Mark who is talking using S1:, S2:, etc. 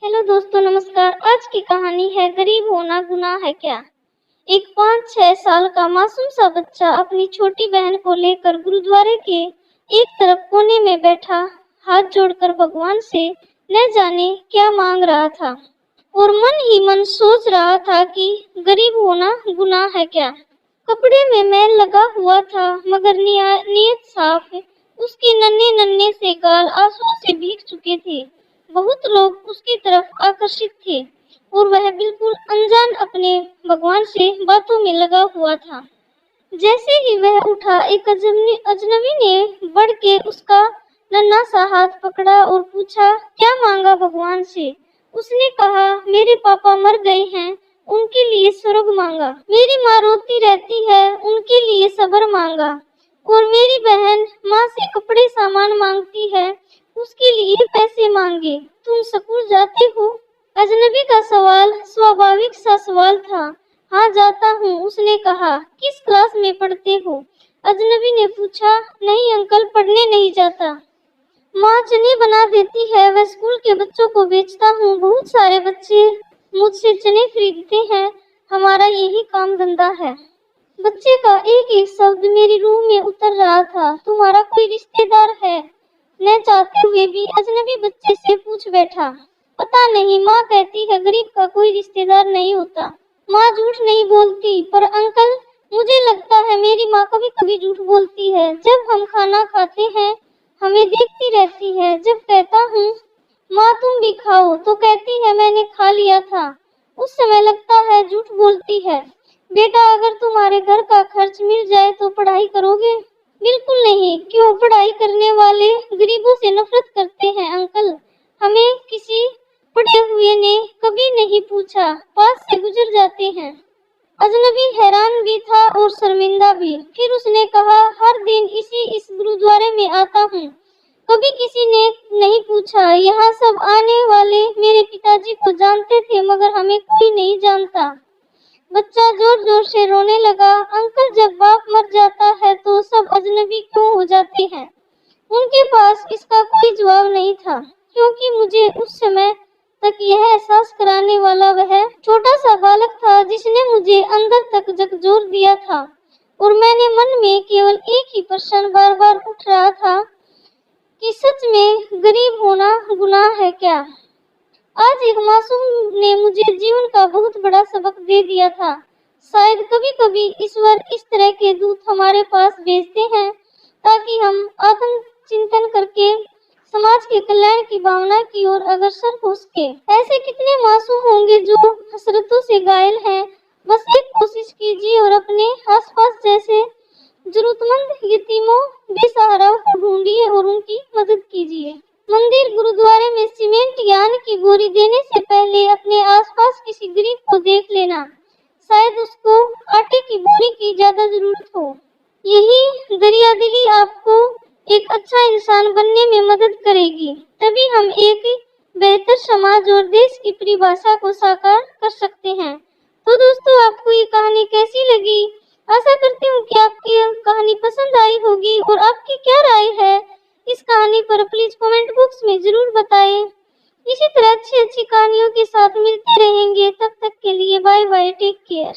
S1: Hello दोस्तों, नमस्कार। आज की कहानी है गरीब होना गुनाह है क्या। एक 5-6 साल का मासूम सा बच्चा अपनी छोटी बहन को लेकर गुरुद्वारे के एक तरफ कोने में बैठा हाथ जोड़कर भगवान से न जाने क्या मांग रहा था और मन ही मन सोच रहा था कि गरीब होना गुनाह है क्या। कपड़े में मैल लगा हुआ था मगर नीयत साफ है। उसके नन्हे नन्हे से गाल आंसुओं से भीग चुके थे। बहुत लोग उसकी तरफ आकर्षित थे और वह बिल्कुल अनजान अपने भगवान से बातों में लगा हुआ था। जैसे ही वह उठा, एक अजनबी ने बढ़ के उसका नन्हा सा हाथ पकड़ा और पूछा, क्या मांगा भगवान से। उसने कहा, मेरे पापा मर गए हैं, उनके लिए स्वर्ग मांगा। मेरी माँ रोती रहती है, उनके लिए सब्र मांगा। और मेरी बहन माँ से कपड़े सामान मांगती है, उसके लिए पैसे मांगे। तुम स्कूल जाते हो? अजनबी का सवाल स्वाभाविक सा सवाल था। हाँ, जाता हूँ, उसने कहा। किस क्लास में पढ़ते हो? अजनबी ने पूछा। नहीं अंकल, पढ़ने नहीं जाता। माँ चने बना देती है, वह स्कूल के बच्चों को बेचता हूँ। बहुत सारे बच्चे मुझसे चने खरीदते हैं, हमारा यही काम धंधा है। बच्चे का एक एक शब्द मेरी रूह में उतर रहा था। तुम्हारा कोई रिश्तेदार है? न चाहते हुए भी अजनबी बच्चे से पूछ बैठा। पता नहीं, माँ कहती है गरीब का कोई रिश्तेदार नहीं होता। माँ झूठ नहीं बोलती, पर अंकल मुझे लगता है मेरी माँ कभी कभी झूठ बोलती है। जब हम खाना खाते हैं हमें देखती रहती है। जब कहता हूँ माँ तुम भी खाओ तो कहती है मैंने खा लिया था। उस समय लगता है झूठ बोलती है। बेटा, अगर तुम्हारे घर का खर्च मिल जाए तो पढ़ाई करोगे? बिल्कुल नहीं। क्यों? पढ़ाई करने वाले गरीबों से नफरत करते हैं अंकल। हमें किसी पढ़े हुए ने कभी नहीं पूछा, पास से गुजर जाते हैं। अजनबी हैरान भी था और शर्मिंदा भी। फिर उसने कहा, हर दिन इस गुरुद्वारे में आता हूँ, कभी किसी ने नहीं पूछा। यहाँ सब आने वाले मेरे पिताजी को जानते थे मगर हमें कोई नहीं जानता। बच्चा जोर जोर से रोने लगा। अंकल, जब बाप मर जाता है तो सब अजनबी क्यों हो जाते हैं? उनके पास इसका कोई जवाब नहीं था, क्योंकि मुझे उस समय तक यह एहसास कराने वाला वह छोटा सा बालक था जिसने मुझे अंदर तक झकझोर दिया था। और मैंने मन में केवल एक ही प्रश्न बार बार उठ रहा था कि सच में गरीब होना गुनाह है क्या। आज एक मासूम ने मुझे जीवन का बहुत बड़ा सबक दे दिया था। शायद कभी कभी ईश्वर इस तरह के दूत हमारे पास भेजते हैं ताकि हम आत्म चिंतन करके समाज के कल्याण की भावना की ओर अग्रसर हो सके। ऐसे कितने मासूम होंगे जो हसरतों से घायल हैं। बस एक कोशिश कीजिए और अपने आसपास जैसे जरूरतमंद यतीमों, बेसहाराओं को ढूंढिए और उनकी मदद कीजिए। मंदिर, गुरुद्वारे में सीमेंट या अन्न की बोरी देने से पहले अपने आसपास किसी गरीब को देख लेना। शायद उसको आटे की बोरी की ज्यादा जरूरत हो। यही दरियादिली आपको एक अच्छा इंसान बनने में मदद करेगी। तभी हम एक बेहतर समाज और देश की परिभाषा को साकार कर सकते हैं। तो दोस्तों, आपको ये कहानी कैसी लगी? आशा करती हूँ कि आपकी कहानी पसंद आई होगी। और आपकी क्या राय है इस कहानी पर, प्लीज कमेंट बॉक्स में जरूर बताएं। इसी तरह अच्छी अच्छी कहानियों के साथ मिलते रहेंगे। तब तक के लिए बाय बाय, टेक केयर।